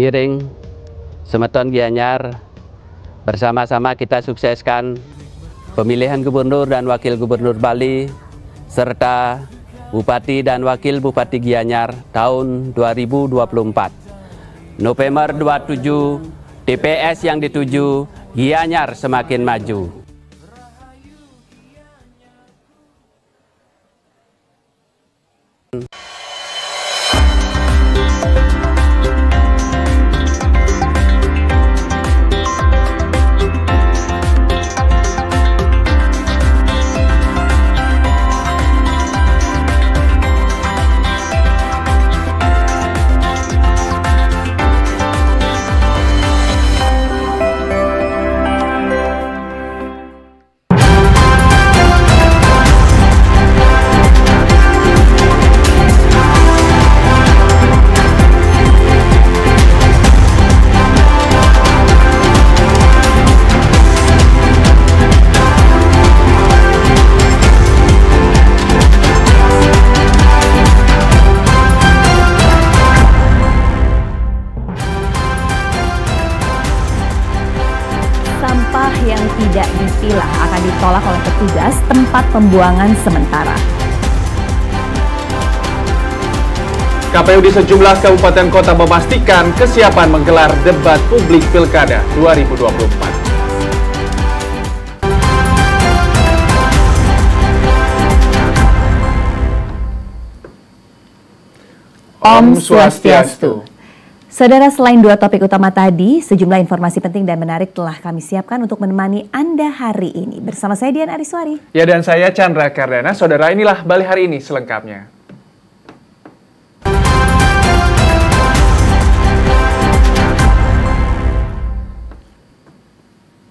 ngiring Semeton Gianyar, bersama-sama kita sukseskan pemilihan gubernur dan wakil gubernur Bali serta Bupati dan Wakil Bupati Gianyar tahun 2024. November 27, TPS yang dituju Gianyar semakin maju. Sampah yang tidak dipilah akan ditolak oleh petugas tempat pembuangan sementara. KPU di sejumlah kabupaten kota memastikan kesiapan menggelar debat publik Pilkada 2024. Om Swastiastu. Saudara, selain dua topik utama tadi, sejumlah informasi penting dan menarik telah kami siapkan untuk menemani Anda hari ini. Bersama saya Dian Ariswari. Ya, dan saya Chandra Kardana. Saudara, inilah Bali hari ini selengkapnya.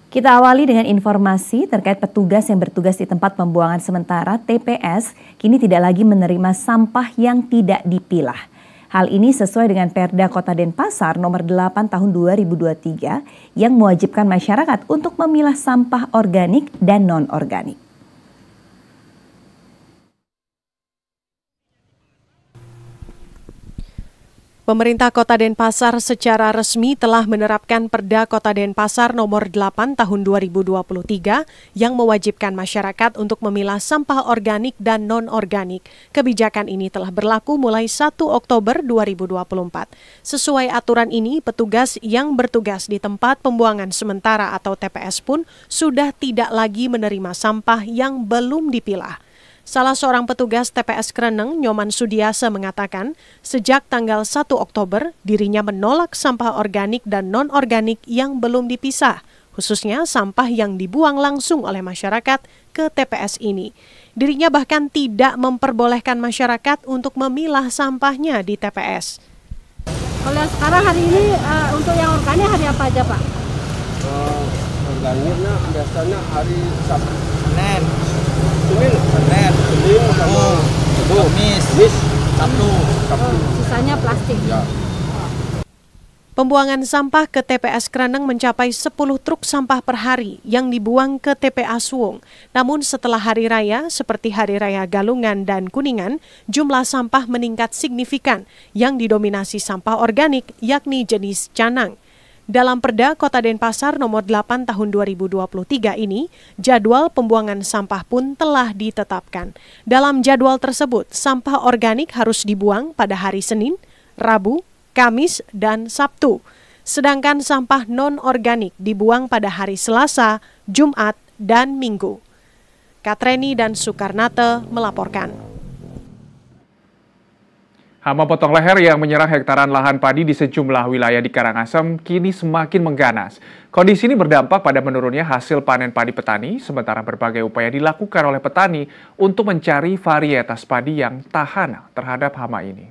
Kita awali dengan informasi terkait petugas yang bertugas di tempat pembuangan sementara TPS kini tidak lagi menerima sampah yang tidak dipilah. Hal ini sesuai dengan Perda Kota Denpasar nomor 8 tahun 2023 yang mewajibkan masyarakat untuk memilah sampah organik dan non-organik. Pemerintah Kota Denpasar secara resmi telah menerapkan Perda Kota Denpasar nomor 8 tahun 2023 yang mewajibkan masyarakat untuk memilah sampah organik dan non-organik. Kebijakan ini telah berlaku mulai 1 Oktober 2024. Sesuai aturan ini, petugas yang bertugas di tempat pembuangan sementara atau TPS pun sudah tidak lagi menerima sampah yang belum dipilah. Salah seorang petugas TPS Kreneng, Nyoman Sudiasa, mengatakan sejak tanggal 1 Oktober dirinya menolak sampah organik dan non-organik yang belum dipisah, khususnya sampah yang dibuang langsung oleh masyarakat ke TPS ini. Dirinya bahkan tidak memperbolehkan masyarakat untuk memilah sampahnya di TPS. Kalau sekarang hari ini untuk yang organik hari apa aja, Pak? Organiknya biasanya hari Sabtu, Senin, Kamis, Sabtu. Sisanya plastik. Ya. Pembuangan sampah ke TPS Kreneng mencapai 10 truk sampah per hari yang dibuang ke TPA Suwung. Namun setelah hari raya seperti Hari Raya Galungan dan Kuningan, jumlah sampah meningkat signifikan yang didominasi sampah organik yakni jenis canang. Dalam Perda Kota Denpasar nomor 8 tahun 2023 ini, jadwal pembuangan sampah pun telah ditetapkan. Dalam jadwal tersebut, sampah organik harus dibuang pada hari Senin, Rabu, Kamis, dan Sabtu. Sedangkan sampah non-organik dibuang pada hari Selasa, Jumat, dan Minggu. Katreni dan Soekarnate melaporkan. Hama potong leher yang menyerang hektaran lahan padi di sejumlah wilayah di Karangasem kini semakin mengganas. Kondisi ini berdampak pada menurunnya hasil panen padi petani, sementara berbagai upaya dilakukan oleh petani untuk mencari varietas padi yang tahan terhadap hama ini.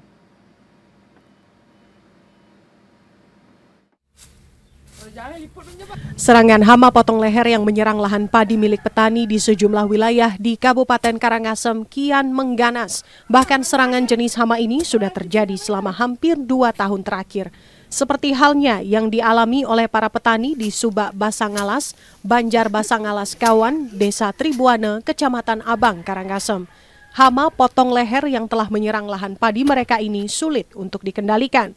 Serangan hama potong leher yang menyerang lahan padi milik petani di sejumlah wilayah di Kabupaten Karangasem kian mengganas. Bahkan serangan jenis hama ini sudah terjadi selama hampir 2 tahun terakhir. Seperti halnya yang dialami oleh para petani di Subak Basangalas, Banjar Basangalas Kawan, Desa Tribuana, Kecamatan Abang, Karangasem. Hama potong leher yang telah menyerang lahan padi mereka ini sulit untuk dikendalikan.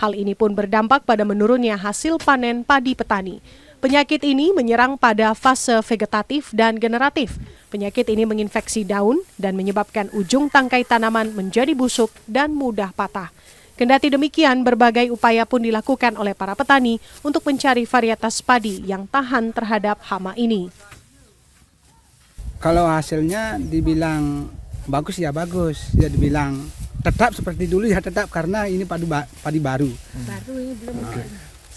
Hal ini pun berdampak pada menurunnya hasil panen padi petani. Penyakit ini menyerang pada fase vegetatif dan generatif. Penyakit ini menginfeksi daun dan menyebabkan ujung tangkai tanaman menjadi busuk dan mudah patah. Kendati demikian, berbagai upaya pun dilakukan oleh para petani untuk mencari varietas padi yang tahan terhadap hama ini. Kalau hasilnya dibilang bagus ya bagus, ya dibilang tetap seperti dulu ya tetap karena ini padi baru. Baru ini belum.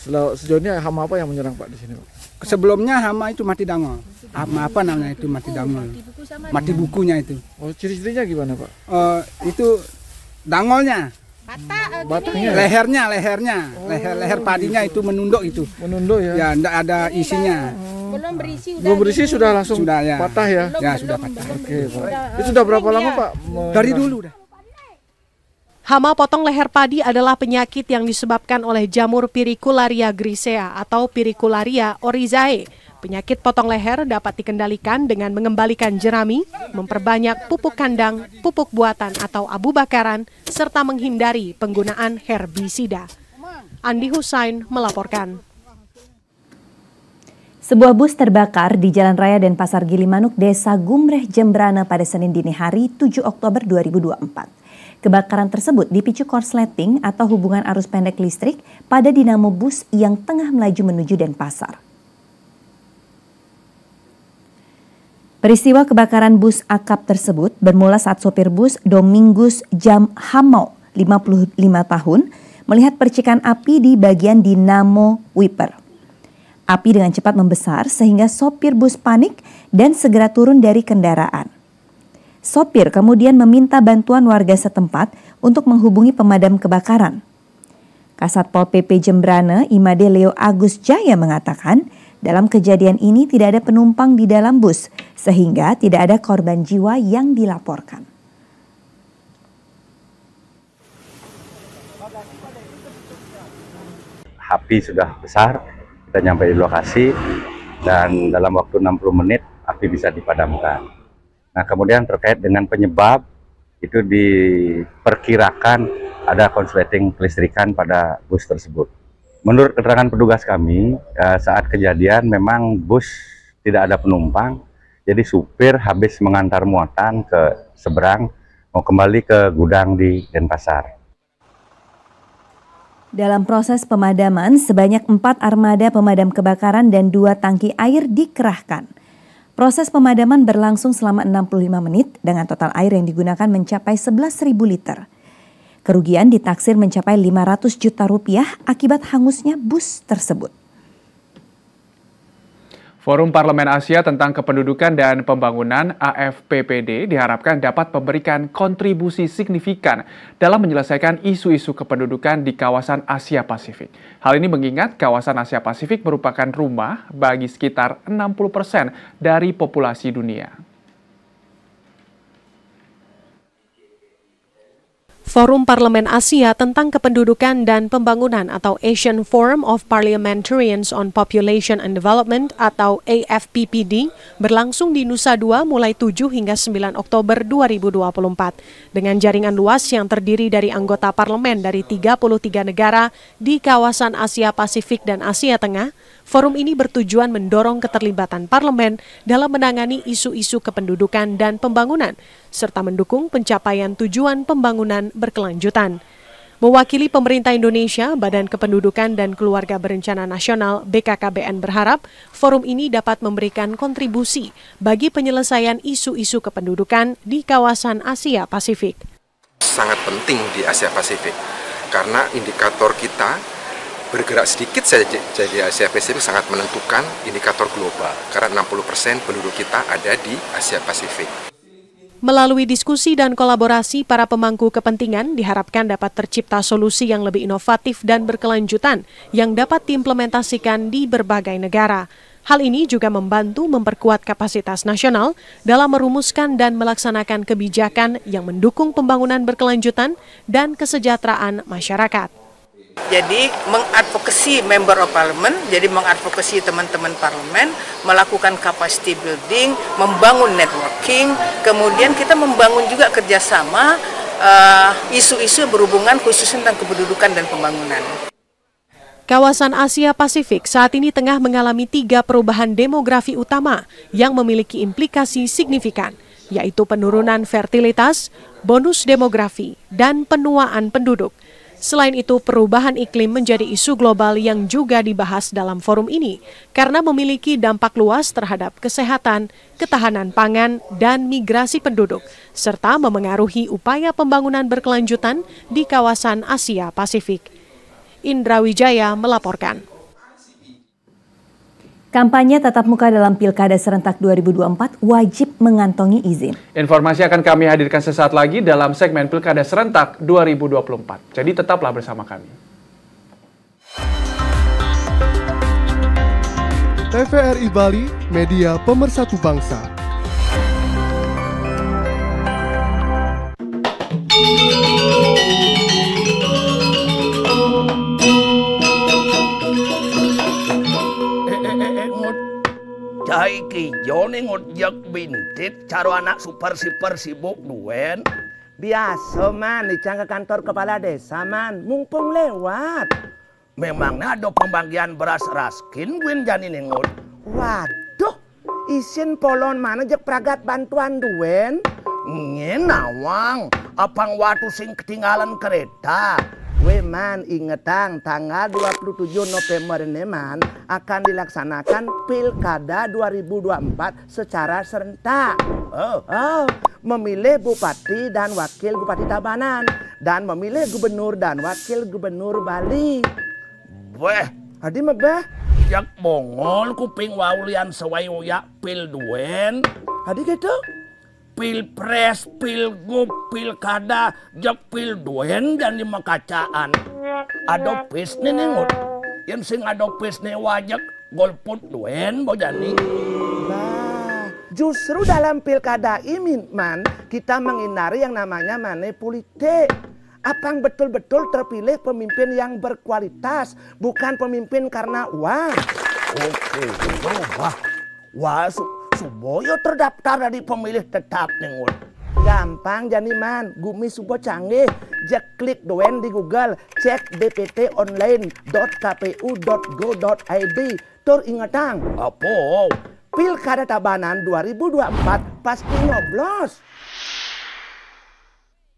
Sejauh ini hama apa yang menyerang Pak di sini, Pak? Sebelumnya hama itu mati dangol. Apa namanya itu mati dangol? Mati bukunya itu. Oh, ciri-cirinya gimana, Pak? Itu dangolnya. Batangnya. Leher padinya itu menunduk itu. Menunduk ya. Ya, enggak ada isinya. Belum berisi Sudah langsung Sudah, ya. patah ya. Ya, sudah patah. Oke, Pak. Itu sudah berapa lama, Pak? Dari dulu dah. Hama potong leher padi adalah penyakit yang disebabkan oleh jamur Pyricularia grisea atau Pyricularia oryzae. Penyakit potong leher dapat dikendalikan dengan mengembalikan jerami, memperbanyak pupuk kandang, pupuk buatan atau abu bakaran, serta menghindari penggunaan herbisida. Andi Husain melaporkan. Sebuah bus terbakar di Jalan Raya Denpasar Gilimanuk, Desa Gumreh, Jembrana pada Senin dini hari 7 Oktober 2024. Kebakaran tersebut dipicu korsleting atau hubungan arus pendek listrik pada dinamo bus yang tengah melaju menuju Denpasar. Peristiwa kebakaran bus akap tersebut bermula saat sopir bus Domingus Jamhamo, 55 tahun, melihat percikan api di bagian dinamo wiper. Api dengan cepat membesar sehingga sopir bus panik dan segera turun dari kendaraan. Sopir kemudian meminta bantuan warga setempat untuk menghubungi pemadam kebakaran. Kasatpol PP Jembrana, Imade Leo Agus Jaya mengatakan, dalam kejadian ini tidak ada penumpang di dalam bus, sehingga tidak ada korban jiwa yang dilaporkan. Api sudah besar, kita nyampe di lokasi, dan dalam waktu 60 menit api bisa dipadamkan. Nah, kemudian terkait dengan penyebab, itu diperkirakan ada konsleting kelistrikan pada bus tersebut. Menurut keterangan petugas kami, saat kejadian memang bus tidak ada penumpang, jadi supir habis mengantar muatan ke seberang, mau kembali ke gudang di Denpasar. Dalam proses pemadaman, sebanyak 4 armada pemadam kebakaran dan 2 tangki air dikerahkan. Proses pemadaman berlangsung selama 65 menit dengan total air yang digunakan mencapai 11.000 liter. Kerugian ditaksir mencapai 500 juta rupiah akibat hangusnya bus tersebut. Forum Parlemen Asia tentang Kependudukan dan Pembangunan AFPPD diharapkan dapat memberikan kontribusi signifikan dalam menyelesaikan isu-isu kependudukan di kawasan Asia Pasifik. Hal ini mengingat kawasan Asia Pasifik merupakan rumah bagi sekitar 60% dari populasi dunia. Forum Parlemen Asia tentang Kependudukan dan Pembangunan atau Asian Forum of Parliamentarians on Population and Development atau AFPPD berlangsung di Nusa Dua mulai 7 hingga 9 Oktober 2024. Dengan jaringan luas yang terdiri dari anggota parlemen dari 33 negara di kawasan Asia Pasifik dan Asia Tengah, forum ini bertujuan mendorong keterlibatan parlemen dalam menangani isu-isu kependudukan dan pembangunan, serta mendukung pencapaian tujuan pembangunan berkelanjutan. Mewakili pemerintah Indonesia, Badan Kependudukan dan Keluarga Berencana Nasional BKKBN berharap forum ini dapat memberikan kontribusi bagi penyelesaian isu-isu kependudukan di kawasan Asia Pasifik. Sangat penting di Asia Pasifik karena indikator kita bergerak sedikit saja jadi Asia Pasifik sangat menentukan indikator global karena 60% penduduk kita ada di Asia Pasifik. Melalui diskusi dan kolaborasi para pemangku kepentingan diharapkan dapat tercipta solusi yang lebih inovatif dan berkelanjutan yang dapat diimplementasikan di berbagai negara. Hal ini juga membantu memperkuat kapasitas nasional dalam merumuskan dan melaksanakan kebijakan yang mendukung pembangunan berkelanjutan dan kesejahteraan masyarakat. Jadi mengadvokasi member of parliament, jadi mengadvokasi teman-teman parlemen, melakukan capacity building, membangun networking, kemudian kita membangun juga kerjasama isu-isu yang berhubungan khususnya tentang kependudukan dan pembangunan. Kawasan Asia Pasifik saat ini tengah mengalami 3 perubahan demografi utama yang memiliki implikasi signifikan, yaitu penurunan fertilitas, bonus demografi, dan penuaan penduduk. Selain itu, perubahan iklim menjadi isu global yang juga dibahas dalam forum ini karena memiliki dampak luas terhadap kesehatan, ketahanan pangan, dan migrasi penduduk, serta memengaruhi upaya pembangunan berkelanjutan di kawasan Asia Pasifik. Indra Wijaya melaporkan. Kampanye tatap muka dalam Pilkada serentak 2024 wajib mengantongi izin. Informasi akan kami hadirkan sesaat lagi dalam segmen Pilkada serentak 2024. Jadi tetaplah bersama kami. TVRI Bali, media pemersatu bangsa. Cai kijo nih ngojek bintit caro anak super sibuk duen. Biasa man, dicang ke kantor kepala desa man, mumpung lewat. Memangnya ada pembagian beras raskin guin jani nengot. Waduh, isin polon mana jek pragat bantuan duen. Ngenawang, apang waktu sing ketinggalan kereta. We man, ingetang tanggal 27 November ini man akan dilaksanakan Pilkada 2024 secara serentak. Memilih Bupati dan Wakil Bupati Tabanan dan memilih Gubernur dan Wakil Gubernur Bali. Weh, adi mebah jak bongol kuping waulian sewai uyak pil duen. Adi gitu? Pilpres, pilgub, pilkada, jak pil duen dan lima kacaan. Adopis nih nengut. Yang sing adopis nih wajak golput duen bojani. Nah, justru dalam pilkada ini man kita menghindari yang namanya politik. Apang betul-betul terpilih pemimpin yang berkualitas, bukan pemimpin karena uang. Oke, wah, Suboyo terdaftar dari pemilih tetap nengut. Gampang jani man, gumi subo canggih. Jak klik doen di Google, cek dptonline.kpu.go.id. Tur ingatang, apa? Pilkada Tabanan 2024 pasti nyoblos.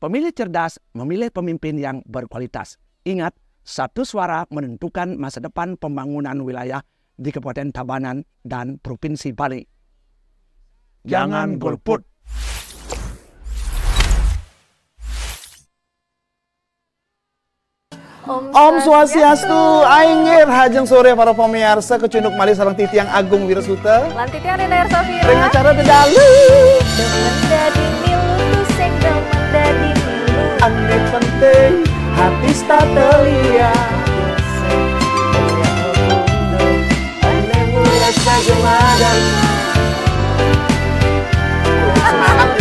Pemilih cerdas memilih pemimpin yang berkualitas. Ingat, satu suara menentukan masa depan pembangunan wilayah di Kabupaten Tabanan dan Provinsi Bali. Jangan golput. Om Swastiastu, aingir hajeng sore para pemirsa kecunduk malih sareng titiang Agung Wirasuta. Lan titiang Rina Sofira. Ring acara dedalu. Mendadi milu tusek dong mendadi milu. Ane penting hati statelia. Ane mulai sajumadan.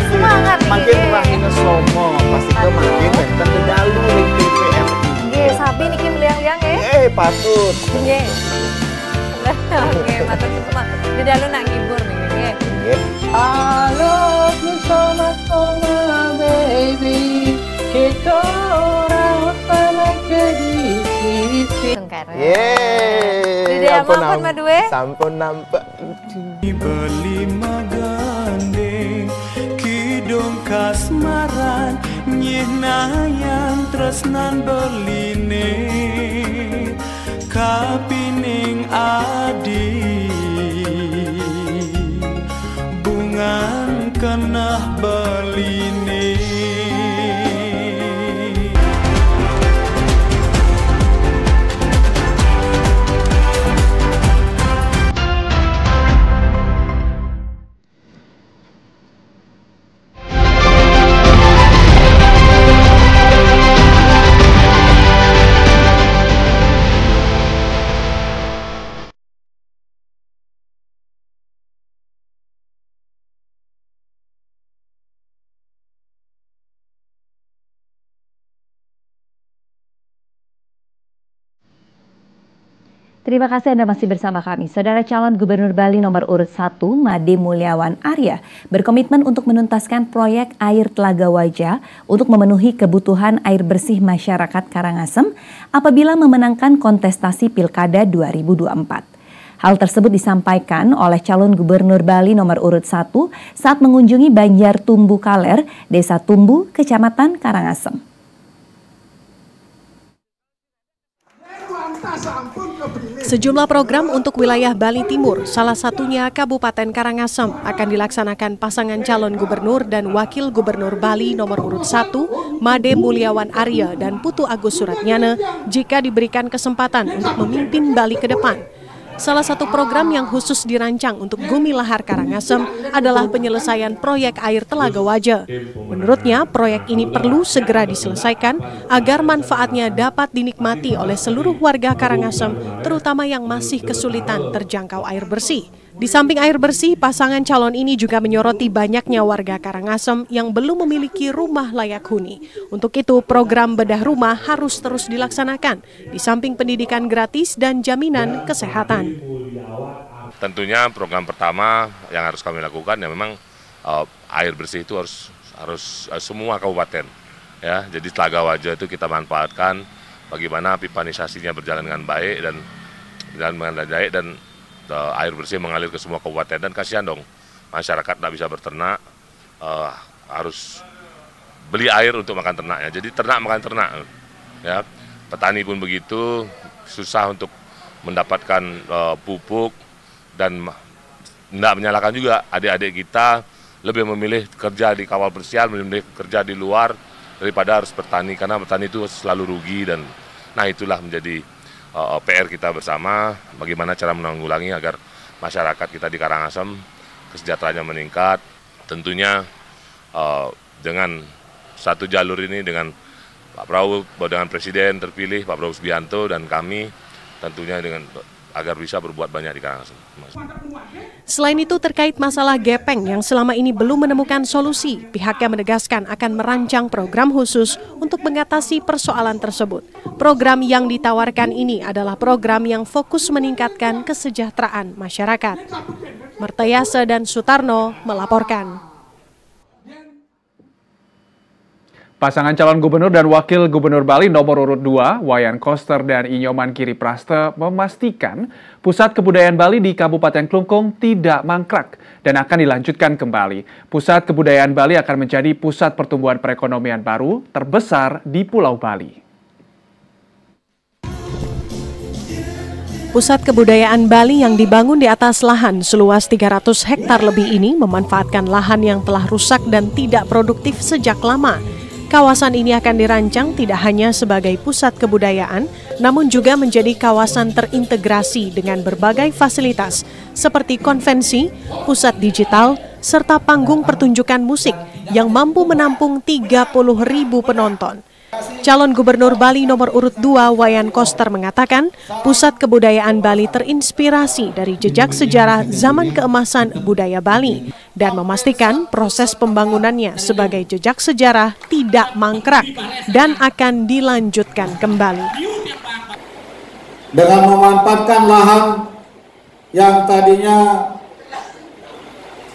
Semangat makin rahina somo pasti ke makin benten dedalu ring TVRI. Nggih, sabi niki meliang-liang patut. Nggih. Oke, matur semua. Dedalu nak ngibur nggih. Nggih. I love you so much, baby. Kita orang tanah kedisi. Yeay. Sampun madue. Sampun nampak. Berlima gandeng kidung kasmaran nyenayang tresnan berline kapining adi bungan kenah beline. Terima kasih Anda masih bersama kami. Saudara calon Gubernur Bali nomor urut 1, Made Mulyawan Arya, berkomitmen untuk menuntaskan proyek air Telaga Wajah untuk memenuhi kebutuhan air bersih masyarakat Karangasem apabila memenangkan kontestasi Pilkada 2024. Hal tersebut disampaikan oleh calon Gubernur Bali nomor urut 1 saat mengunjungi Banjar Tumbu Kaler, Desa Tumbu, Kecamatan Karangasem. Sejumlah program untuk wilayah Bali Timur, salah satunya Kabupaten Karangasem, akan dilaksanakan pasangan calon gubernur dan wakil gubernur Bali nomor urut 1, Made Mulyawan Arya dan Putu Agus Suratnyana, jika diberikan kesempatan untuk memimpin Bali ke depan. Salah satu program yang khusus dirancang untuk Bumi Lahar Karangasem adalah penyelesaian proyek air Telaga Wajah. Menurutnya, proyek ini perlu segera diselesaikan agar manfaatnya dapat dinikmati oleh seluruh warga Karangasem, terutama yang masih kesulitan terjangkau air bersih. Di samping air bersih, pasangan calon ini juga menyoroti banyaknya warga Karangasem yang belum memiliki rumah layak huni. Untuk itu, program bedah rumah harus terus dilaksanakan, di samping pendidikan gratis dan jaminan kesehatan. Tentunya program pertama yang harus kami lakukan ya memang air bersih itu harus semua kabupaten. Ya, jadi Telaga Wajah itu kita manfaatkan bagaimana pipanisasinya berjalan dengan baik dan air bersih mengalir ke semua kabupaten. Dan kasihan dong masyarakat tidak bisa berternak, harus beli air untuk makan ternaknya. Jadi ternak makan ternak, ya. Petani pun begitu, susah untuk mendapatkan pupuk, dan tidak menyalahkan juga adik-adik kita lebih memilih kerja di kawal bersihan, memilih kerja di luar daripada harus bertani, karena bertani itu selalu rugi. Dan nah itulah menjadi PR kita bersama, bagaimana cara menanggulangi agar masyarakat kita di Karangasem kesejahteraannya meningkat. Tentunya dengan satu jalur ini, dengan Pak Prabowo, dengan Presiden terpilih Pak Prabowo Subianto dan kami, tentunya agar bisa berbuat banyak di Karangasem. Selain itu, terkait masalah gepeng yang selama ini belum menemukan solusi, pihaknya menegaskan akan merancang program khusus untuk mengatasi persoalan tersebut. Program yang ditawarkan ini adalah program yang fokus meningkatkan kesejahteraan masyarakat. Mertayasa dan Sutarno melaporkan. Pasangan calon gubernur dan wakil gubernur Bali nomor urut 2, Wayan Koster dan Inyoman Kiri Praste, memastikan pusat kebudayaan Bali di Kabupaten Klungkung tidak mangkrak dan akan dilanjutkan kembali. Pusat kebudayaan Bali akan menjadi pusat pertumbuhan perekonomian baru terbesar di Pulau Bali. Pusat kebudayaan Bali yang dibangun di atas lahan seluas 300 hektar lebih ini memanfaatkan lahan yang telah rusak dan tidak produktif sejak lama. Kawasan ini akan dirancang tidak hanya sebagai pusat kebudayaan, namun juga menjadi kawasan terintegrasi dengan berbagai fasilitas seperti konvensi, pusat digital, serta panggung pertunjukan musik yang mampu menampung 30.000 penonton. Calon Gubernur Bali nomor urut 2, Wayan Koster, mengatakan pusat kebudayaan Bali terinspirasi dari jejak sejarah zaman keemasan budaya Bali dan memastikan proses pembangunannya sebagai jejak sejarah tidak mangkrak dan akan dilanjutkan kembali. Dengan memanfaatkan lahan yang tadinya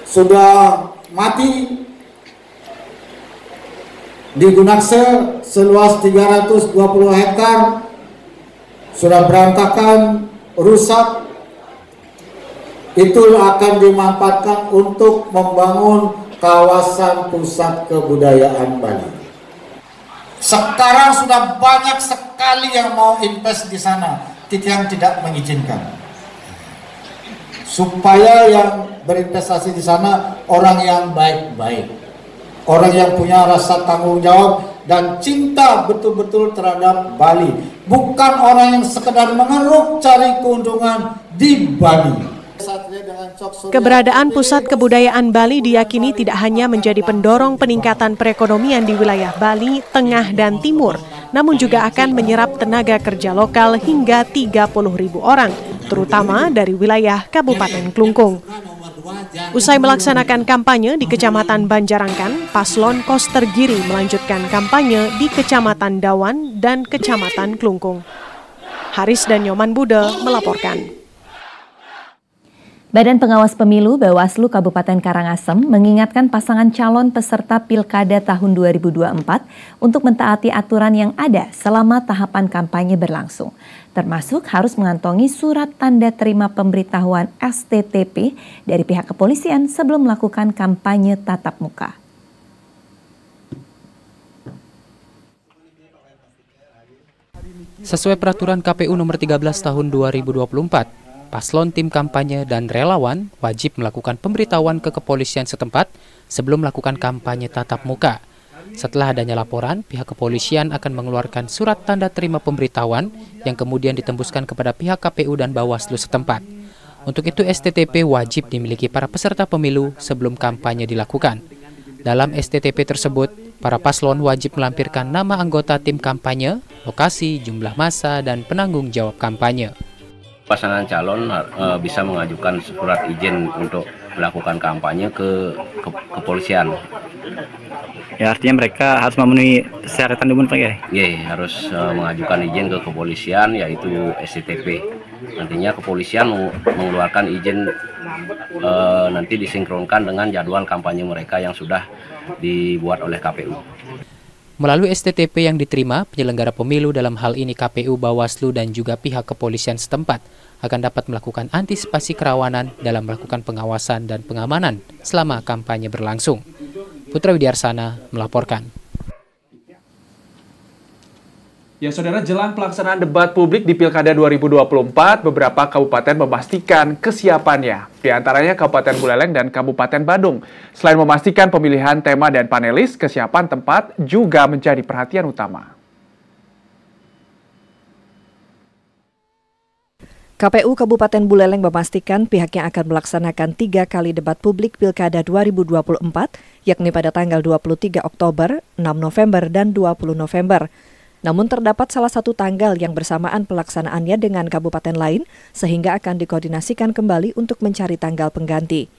sudah mati, di Gunakse seluas 320 hektar sudah berantakan, rusak, itu akan dimanfaatkan untuk membangun kawasan pusat kebudayaan Bali. Sekarang sudah banyak sekali yang mau invest di sana, yang tidak mengizinkan. Supaya yang berinvestasi di sana orang yang baik-baik, orang yang punya rasa tanggung jawab dan cinta betul-betul terhadap Bali. Bukan orang yang sekedar mengeruk cari keuntungan di Bali. Keberadaan pusat kebudayaan Bali diyakini tidak hanya menjadi pendorong peningkatan perekonomian di wilayah Bali, Tengah, dan Timur, namun juga akan menyerap tenaga kerja lokal hingga 30.000 orang, terutama dari wilayah Kabupaten Klungkung. Usai melaksanakan kampanye di Kecamatan Banjarangkan, Paslon Koster Giri melanjutkan kampanye di Kecamatan Dawan dan Kecamatan Klungkung. Haris dan Nyoman Bude melaporkan. Badan Pengawas Pemilu Bawaslu Kabupaten Karangasem mengingatkan pasangan calon peserta Pilkada tahun 2024 untuk mentaati aturan yang ada selama tahapan kampanye berlangsung, termasuk harus mengantongi surat tanda terima pemberitahuan STTP dari pihak kepolisian sebelum melakukan kampanye tatap muka. Sesuai peraturan KPU nomor 13 tahun 2024, paslon tim kampanye dan relawan wajib melakukan pemberitahuan ke kepolisian setempat sebelum melakukan kampanye tatap muka. Setelah adanya laporan, pihak kepolisian akan mengeluarkan surat tanda terima pemberitahuan yang kemudian ditembuskan kepada pihak KPU dan Bawaslu setempat. Untuk itu, STTP wajib dimiliki para peserta pemilu sebelum kampanye dilakukan. Dalam STTP tersebut, para paslon wajib melampirkan nama anggota tim kampanye, lokasi, jumlah massa, dan penanggung jawab kampanye. Pasangan calon bisa mengajukan surat izin untuk melakukan kampanye ke kepolisian. Ya, artinya mereka harus memenuhi persyaratan dulu Pak ya? Iya, harus mengajukan izin ke kepolisian, yaitu STTP. Nantinya kepolisian mengeluarkan izin nanti disinkronkan dengan jadwal kampanye mereka yang sudah dibuat oleh KPU. Melalui STTP yang diterima, penyelenggara pemilu dalam hal ini KPU, Bawaslu, dan juga pihak kepolisian setempat akan dapat melakukan antisipasi kerawanan dalam melakukan pengawasan dan pengamanan selama kampanye berlangsung. Putra Widiarsana melaporkan. Ya saudara, jelang pelaksanaan debat publik di Pilkada 2024, beberapa kabupaten memastikan kesiapannya. Di antaranya Kabupaten Buleleng dan Kabupaten Badung. Selain memastikan pemilihan tema dan panelis, kesiapan tempat juga menjadi perhatian utama. KPU Kabupaten Buleleng memastikan pihaknya akan melaksanakan 3 kali debat publik Pilkada 2024, yakni pada tanggal 23 Oktober, 6 November, dan 20 November. Namun terdapat salah satu tanggal yang bersamaan pelaksanaannya dengan kabupaten lain, sehingga akan dikoordinasikan kembali untuk mencari tanggal pengganti.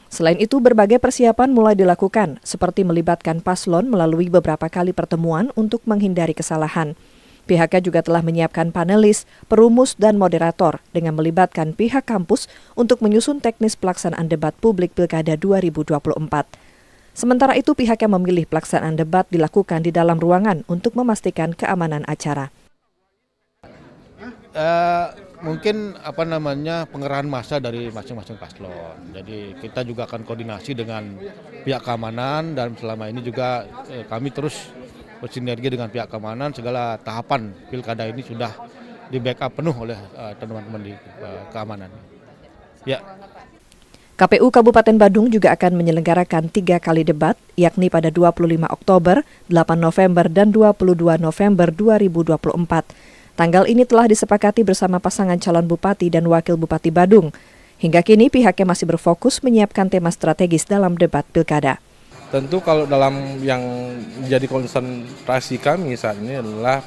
Selain itu, berbagai persiapan mulai dilakukan, seperti melibatkan paslon melalui beberapa kali pertemuan untuk menghindari kesalahan. Pihaknya juga telah menyiapkan panelis, perumus, dan moderator dengan melibatkan pihak kampus untuk menyusun teknis pelaksanaan debat publik Pilkada 2024. Sementara itu, pihaknya memilih pelaksanaan debat dilakukan di dalam ruangan untuk memastikan keamanan acara. Mungkin pengerahan massa dari masing-masing paslon. Jadi kita juga akan koordinasi dengan pihak keamanan dan selama ini juga kami terus bersinergi dengan pihak keamanan. Segala tahapan pilkada ini sudah di backup penuh oleh teman-teman di keamanan. Ya. KPU Kabupaten Badung juga akan menyelenggarakan 3 kali debat, yakni pada 25 Oktober, 8 November, dan 22 November 2024. Tanggal ini telah disepakati bersama pasangan calon bupati dan wakil bupati Badung. Hingga kini pihaknya masih berfokus menyiapkan tema strategis dalam debat pilkada. Tentu kalau dalam yang menjadi konsentrasi kami saat ini adalah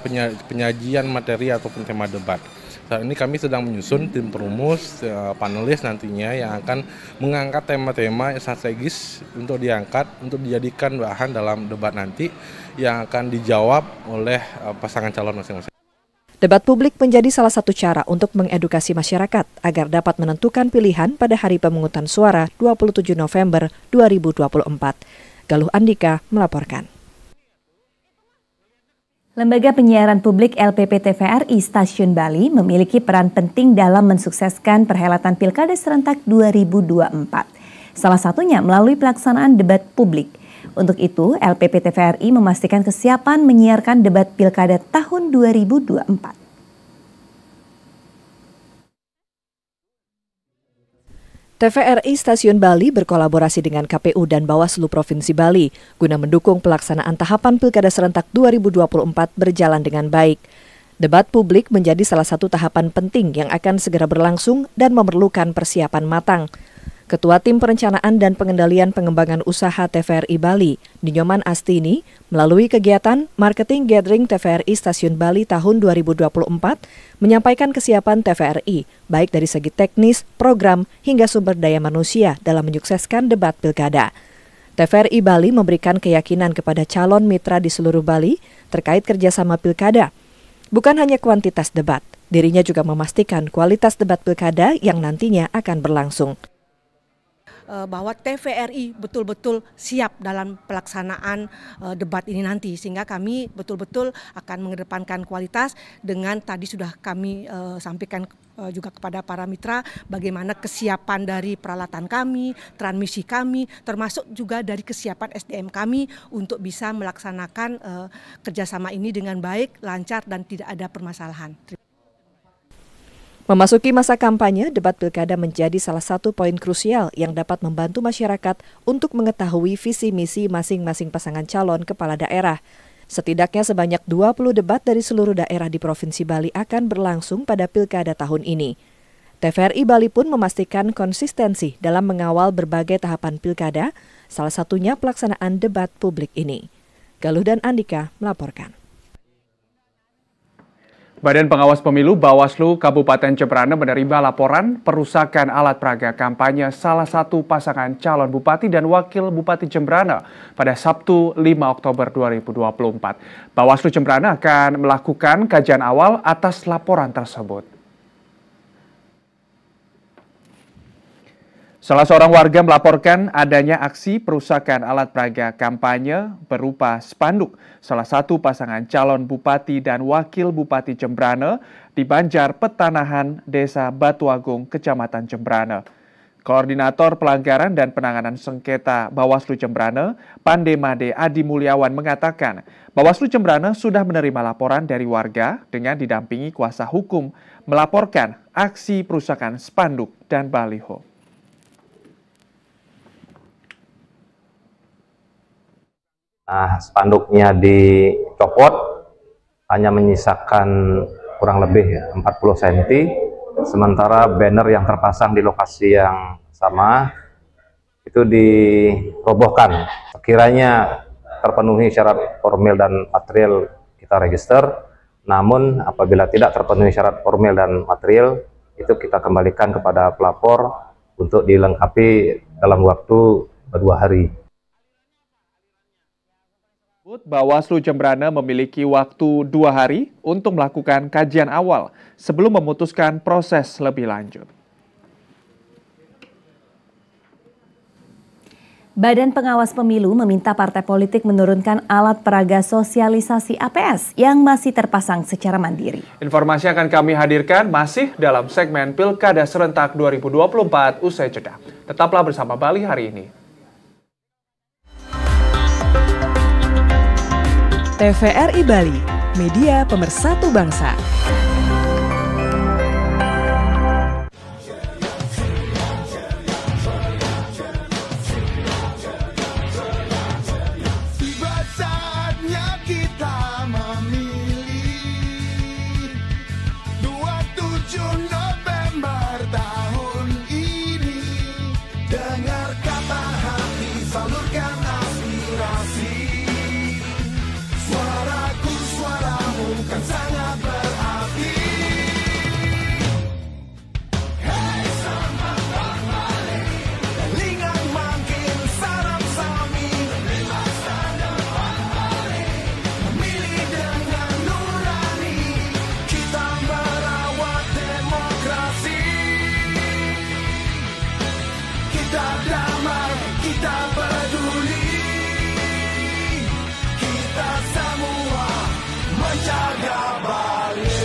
penyajian materi ataupun tema debat. Saat ini kami sedang menyusun tim perumus, panelis nantinya yang akan mengangkat tema-tema strategis untuk diangkat, untuk dijadikan bahan dalam debat nanti yang akan dijawab oleh pasangan calon masing-masing. Debat publik menjadi salah satu cara untuk mengedukasi masyarakat agar dapat menentukan pilihan pada hari pemungutan suara 27 November 2024. Galuh Andika melaporkan. Lembaga Penyiaran Publik LPP TVRI Stasiun Bali memiliki peran penting dalam mensukseskan perhelatan Pilkada Serentak 2024. Salah satunya melalui pelaksanaan debat publik. Untuk itu, LPP TVRI memastikan kesiapan menyiarkan debat Pilkada tahun 2024. TVRI Stasiun Bali berkolaborasi dengan KPU dan Bawaslu Provinsi Bali guna mendukung pelaksanaan tahapan Pilkada Serentak 2024 berjalan dengan baik. Debat publik menjadi salah satu tahapan penting yang akan segera berlangsung dan memerlukan persiapan matang. Ketua Tim Perencanaan dan Pengendalian Pengembangan Usaha TVRI Bali, Nyoman Astini, melalui kegiatan Marketing Gathering TVRI Stasiun Bali tahun 2024, menyampaikan kesiapan TVRI, baik dari segi teknis, program, hingga sumber daya manusia dalam menyukseskan debat pilkada. TVRI Bali memberikan keyakinan kepada calon mitra di seluruh Bali terkait kerjasama pilkada. Bukan hanya kuantitas debat, dirinya juga memastikan kualitas debat pilkada yang nantinya akan berlangsung. Bahwa TVRI betul-betul siap dalam pelaksanaan debat ini nanti, sehingga kami betul-betul akan mengedepankan kualitas dengan tadi sudah kami sampaikan juga kepada para mitra bagaimana kesiapan dari peralatan kami, transmisi kami, termasuk juga dari kesiapan SDM kami untuk bisa melaksanakan kerjasama ini dengan baik, lancar, dan tidak ada permasalahan. Memasuki masa kampanye, debat pilkada menjadi salah satu poin krusial yang dapat membantu masyarakat untuk mengetahui visi misi masing-masing pasangan calon kepala daerah. Setidaknya sebanyak 20 debat dari seluruh daerah di Provinsi Bali akan berlangsung pada pilkada tahun ini. TVRI Bali pun memastikan konsistensi dalam mengawal berbagai tahapan pilkada, salah satunya pelaksanaan debat publik ini. Galuh dan Andika melaporkan. Badan Pengawas Pemilu Bawaslu Kabupaten Jembrana menerima laporan perusakan alat peraga kampanye salah satu pasangan calon bupati dan wakil bupati Jembrana pada Sabtu 5 Oktober 2024. Bawaslu Jembrana akan melakukan kajian awal atas laporan tersebut. Salah seorang warga melaporkan adanya aksi perusakan alat peraga kampanye berupa spanduk salah satu pasangan calon bupati dan wakil bupati Jembrana di Banjar Petanahan, Desa Batuagung, Kecamatan Jembrana. Koordinator Pelanggaran dan Penanganan Sengketa Bawaslu Jembrana, Pandemade Adi Mulyawan mengatakan, Bawaslu Jembrana sudah menerima laporan dari warga dengan didampingi kuasa hukum melaporkan aksi perusakan spanduk dan baliho. Spanduknya dicopot, hanya menyisakan kurang lebih 40 cm, sementara banner yang terpasang di lokasi yang sama itu dirobohkan. Sekiranya terpenuhi syarat formil dan material kita register, namun apabila tidak terpenuhi syarat formil dan material, itu kita kembalikan kepada pelapor untuk dilengkapi dalam waktu 2 hari. Bawaslu Jembrana memiliki waktu 2 hari untuk melakukan kajian awal sebelum memutuskan proses lebih lanjut. Badan Pengawas Pemilu meminta partai politik menurunkan alat peraga sosialisasi APS yang masih terpasang secara mandiri. Informasi akan kami hadirkan masih dalam segmen Pilkada Serentak 2024 usai jeda. Tetaplah bersama Bali hari ini. TVRI Bali, media pemersatu bangsa. Tiba saatnya kita memilih 27 November tahun ini. Dengar kata hati, salurkan aspirasi. Suaraku, suaramu kan sangat berarti. Hei selamat Bali, lingang makin sarap sami. Masa depan Bali, memilih dengan nurani. Kita merawat demokrasi. Kita damai, kita peduli. Kita semua menjaga Bali.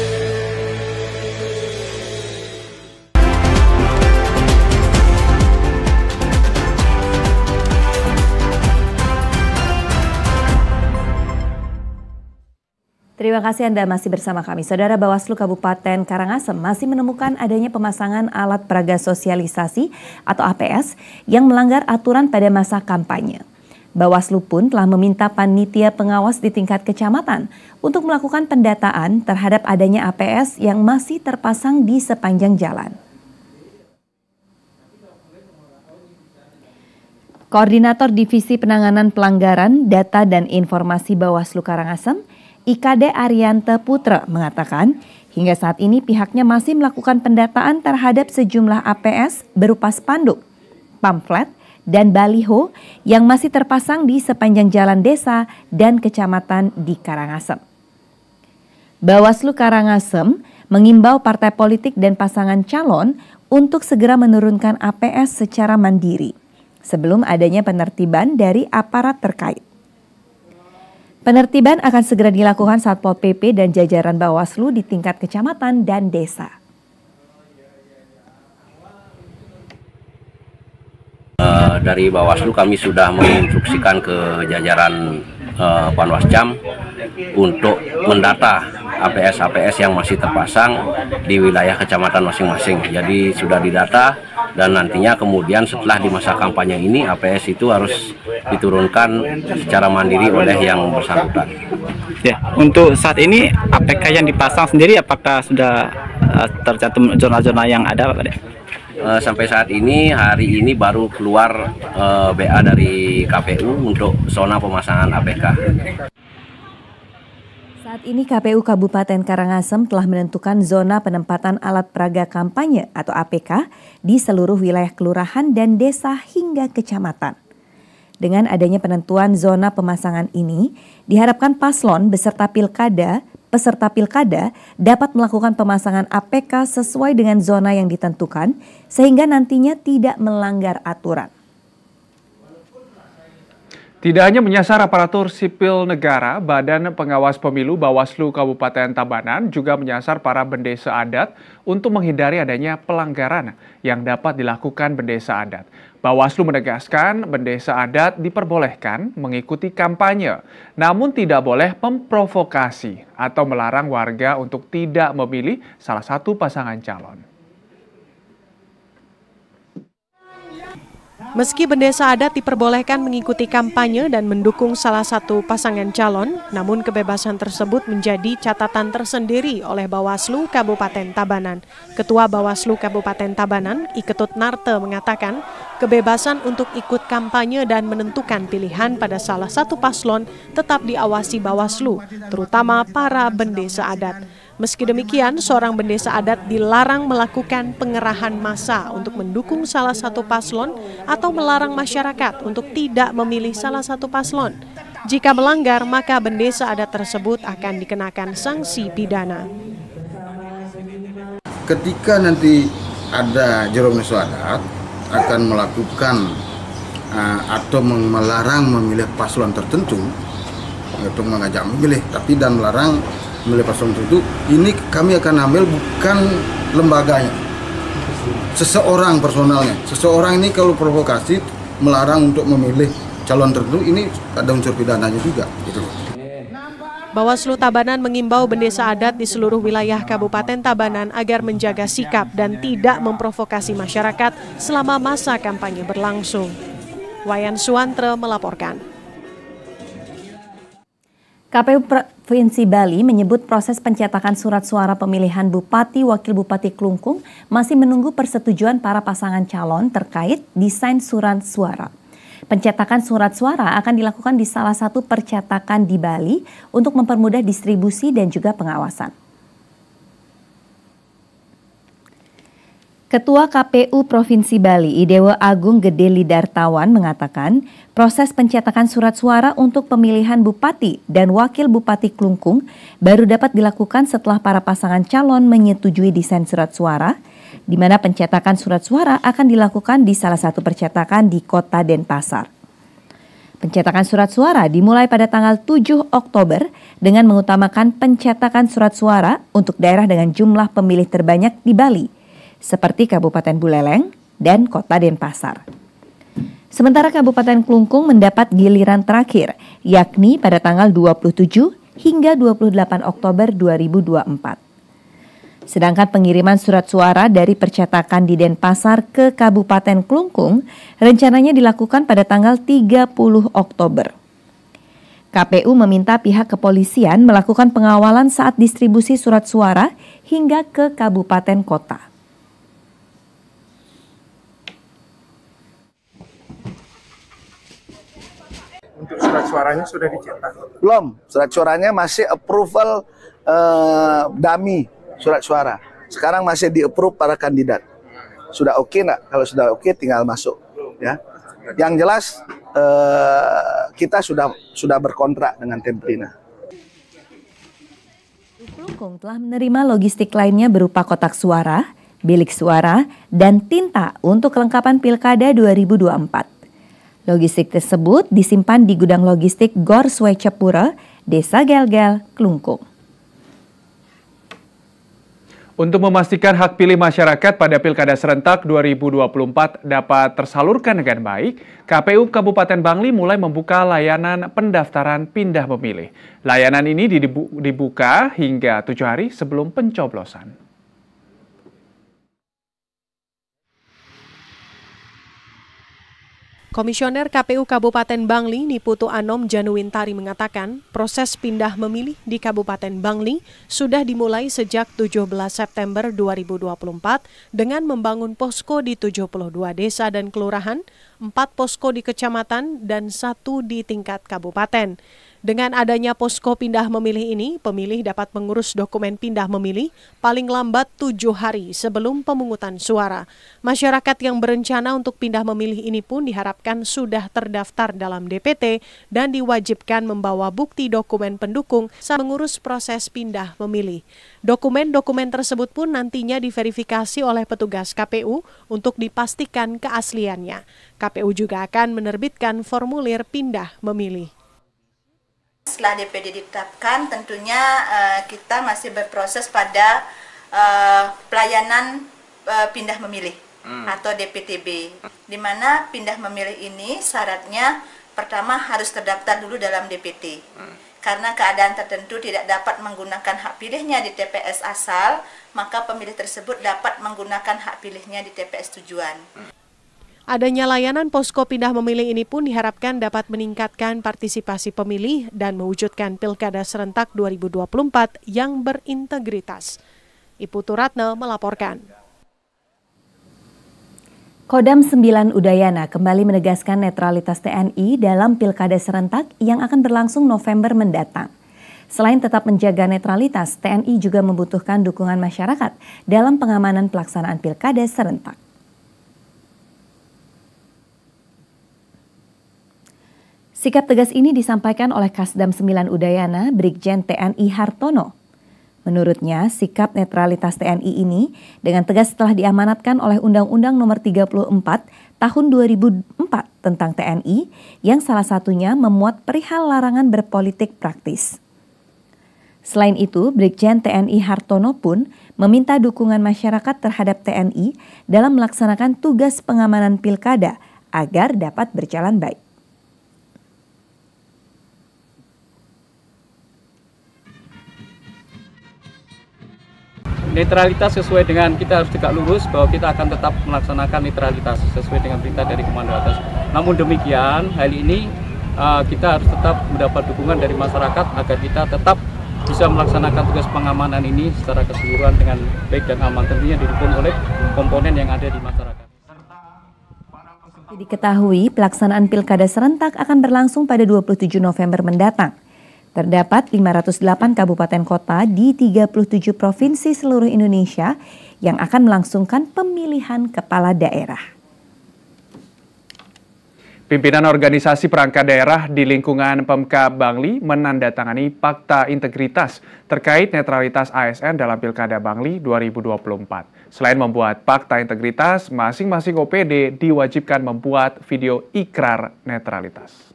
Terima kasih Anda masih bersama kami. Saudara, Bawaslu Kabupaten Karangasem masih menemukan adanya pemasangan alat peraga sosialisasi atau APS yang melanggar aturan pada masa kampanye. Bawaslu pun telah meminta panitia pengawas di tingkat kecamatan untuk melakukan pendataan terhadap adanya APS yang masih terpasang di sepanjang jalan. Koordinator Divisi Penanganan Pelanggaran, Data dan Informasi Bawaslu Karangasem, IKD Arianta Putra mengatakan, hingga saat ini pihaknya masih melakukan pendataan terhadap sejumlah APS berupa spanduk, pamflet, dan baliho yang masih terpasang di sepanjang jalan desa dan kecamatan di Karangasem. Bawaslu Karangasem mengimbau partai politik dan pasangan calon untuk segera menurunkan APS secara mandiri sebelum adanya penertiban dari aparat terkait. Penertiban akan segera dilakukan Satpol PP dan jajaran Bawaslu di tingkat kecamatan dan desa. Dari Bawaslu kami sudah menginstruksikan ke jajaran Panwascam untuk mendata APS-APS yang masih terpasang di wilayah kecamatan masing-masing. Jadi sudah didata dan nantinya kemudian setelah di masa kampanye ini APS itu harus diturunkan secara mandiri oleh yang bersangkutan. Ya, untuk saat ini APK yang dipasang sendiri apakah sudah tercantum zona-zona yang ada, Pak Kades? Sampai saat ini, hari ini baru keluar BA dari KPU untuk zona pemasangan APK. Saat ini KPU Kabupaten Karangasem telah menentukan zona penempatan alat peraga kampanye atau APK di seluruh wilayah kelurahan dan desa hingga kecamatan. Dengan adanya penentuan zona pemasangan ini, diharapkan paslon peserta pilkada dapat melakukan pemasangan APK sesuai dengan zona yang ditentukan sehingga nantinya tidak melanggar aturan. Tidak hanya menyasar aparatur sipil negara, Badan Pengawas Pemilu Bawaslu Kabupaten Tabanan juga menyasar para bendesa adat untuk menghindari adanya pelanggaran yang dapat dilakukan bendesa adat. Bawaslu menegaskan bendesa adat diperbolehkan mengikuti kampanye, namun tidak boleh memprovokasi atau melarang warga untuk tidak memilih salah satu pasangan calon. Meski bendesa adat diperbolehkan mengikuti kampanye dan mendukung salah satu pasangan calon, namun kebebasan tersebut menjadi catatan tersendiri oleh Bawaslu Kabupaten Tabanan. Ketua Bawaslu Kabupaten Tabanan, Iketut Narte, mengatakan kebebasan untuk ikut kampanye dan menentukan pilihan pada salah satu paslon tetap diawasi Bawaslu, terutama para bendesa adat. Meski demikian, seorang bendesa adat dilarang melakukan pengerahan massa untuk mendukung salah satu paslon atau melarang masyarakat untuk tidak memilih salah satu paslon. Jika melanggar, maka bendesa adat tersebut akan dikenakan sanksi pidana. Ketika nanti ada juru adat akan melakukan atau melarang memilih paslon tertentu, untuk mengajak memilih, tapi dan melarang memilih paslon tertentu, ini kami akan ambil bukan lembaganya, seseorang personalnya. Seseorang ini kalau provokasi melarang untuk memilih calon tertentu, ini ada unsur pidananya juga. Gitu. Bawaslu Tabanan mengimbau bendesa adat di seluruh wilayah Kabupaten Tabanan agar menjaga sikap dan tidak memprovokasi masyarakat selama masa kampanye berlangsung. Wayan Suwantre melaporkan. KPU Provinsi Bali menyebut proses pencetakan surat suara pemilihan Bupati Wakil Bupati Klungkung masih menunggu persetujuan para pasangan calon terkait desain surat suara. Pencetakan surat suara akan dilakukan di salah satu percetakan di Bali untuk mempermudah distribusi dan juga pengawasan. Ketua KPU Provinsi Bali, Idewa Agung Gede Lidartawan, mengatakan proses pencetakan surat suara untuk pemilihan Bupati dan Wakil Bupati Klungkung baru dapat dilakukan setelah para pasangan calon menyetujui desain surat suara, di mana pencetakan surat suara akan dilakukan di salah satu percetakan di Kota Denpasar. Pencetakan surat suara dimulai pada tanggal 7 Oktober dengan mengutamakan pencetakan surat suara untuk daerah dengan jumlah pemilih terbanyak di Bali, seperti Kabupaten Buleleng dan Kota Denpasar. Sementara Kabupaten Klungkung mendapat giliran terakhir, yakni pada tanggal 27 hingga 28 Oktober 2024. Sedangkan pengiriman surat suara dari percetakan di Denpasar ke Kabupaten Klungkung rencananya dilakukan pada tanggal 30 Oktober. KPU meminta pihak kepolisian melakukan pengawalan saat distribusi surat suara hingga ke kabupaten kota. Untuk surat suaranya sudah dicetak? Belum, surat suaranya masih approval dummy surat suara. Sekarang masih di-approve para kandidat. Sudah oke nggak? Kalau sudah oke tinggal masuk. Ya. Yang jelas kita sudah berkontrak dengan Temprina. Kelungkung telah menerima logistik lainnya berupa kotak suara, bilik suara, dan tinta untuk kelengkapan Pilkada 2024. Logistik tersebut disimpan di gudang logistik Gor Swecapura, Desa Gelgel, Kelungkung. Untuk memastikan hak pilih masyarakat pada Pilkada Serentak 2024 dapat tersalurkan dengan baik, KPU Kabupaten Bangli mulai membuka layanan pendaftaran pindah memilih. Layanan ini dibuka hingga 7 hari sebelum pencoblosan. Komisioner KPU Kabupaten Bangli Niputu Anom Januwintari mengatakan proses pindah memilih di Kabupaten Bangli sudah dimulai sejak 17 September 2024 dengan membangun posko di 72 desa dan kelurahan, 4 posko di kecamatan, dan 1 di tingkat kabupaten. Dengan adanya posko pindah memilih ini, pemilih dapat mengurus dokumen pindah memilih paling lambat 7 hari sebelum pemungutan suara. Masyarakat yang berencana untuk pindah memilih ini pun diharapkan sudah terdaftar dalam DPT dan diwajibkan membawa bukti dokumen pendukung saat mengurus proses pindah memilih. Dokumen-dokumen tersebut pun nantinya diverifikasi oleh petugas KPU untuk dipastikan keasliannya. KPU juga akan menerbitkan formulir pindah memilih. Setelah DPD ditetapkan, tentunya kita masih berproses pada pelayanan pindah memilih atau DPTB, di mana pindah memilih ini syaratnya pertama harus terdaftar dulu dalam DPT. Karena keadaan tertentu tidak dapat menggunakan hak pilihnya di TPS asal, maka pemilih tersebut dapat menggunakan hak pilihnya di TPS tujuan. Adanya layanan posko pindah memilih ini pun diharapkan dapat meningkatkan partisipasi pemilih dan mewujudkan Pilkada Serentak 2024 yang berintegritas. Ibu Turatna melaporkan. Kodam 9 Udayana kembali menegaskan netralitas TNI dalam Pilkada Serentak yang akan berlangsung November mendatang. Selain tetap menjaga netralitas, TNI juga membutuhkan dukungan masyarakat dalam pengamanan pelaksanaan Pilkada Serentak. Sikap tegas ini disampaikan oleh Kasdam 9 Udayana, Brigjen TNI Hartono. Menurutnya, sikap netralitas TNI ini dengan tegas telah diamanatkan oleh Undang-Undang Nomor 34 Tahun 2004 tentang TNI yang salah satunya memuat perihal larangan berpolitik praktis. Selain itu, Brigjen TNI Hartono pun meminta dukungan masyarakat terhadap TNI dalam melaksanakan tugas pengamanan pilkada agar dapat berjalan baik. Netralitas sesuai dengan kita harus tegak lurus bahwa kita akan tetap melaksanakan netralitas sesuai dengan perintah dari komando atas. Namun demikian, hal ini kita harus tetap mendapat dukungan dari masyarakat agar kita tetap bisa melaksanakan tugas pengamanan ini secara keseluruhan dengan baik dan aman, tentunya didukung oleh komponen yang ada di masyarakat. Diketahui pelaksanaan Pilkada Serentak akan berlangsung pada 27 November mendatang. Terdapat 508 kabupaten kota di 37 provinsi seluruh Indonesia yang akan melangsungkan pemilihan kepala daerah. Pimpinan organisasi perangkat daerah di lingkungan Pemkab Bangli menandatangani Fakta Integritas terkait netralitas ASN dalam Pilkada Bangli 2024. Selain membuat Fakta Integritas, masing-masing OPD diwajibkan membuat video ikrar netralitas.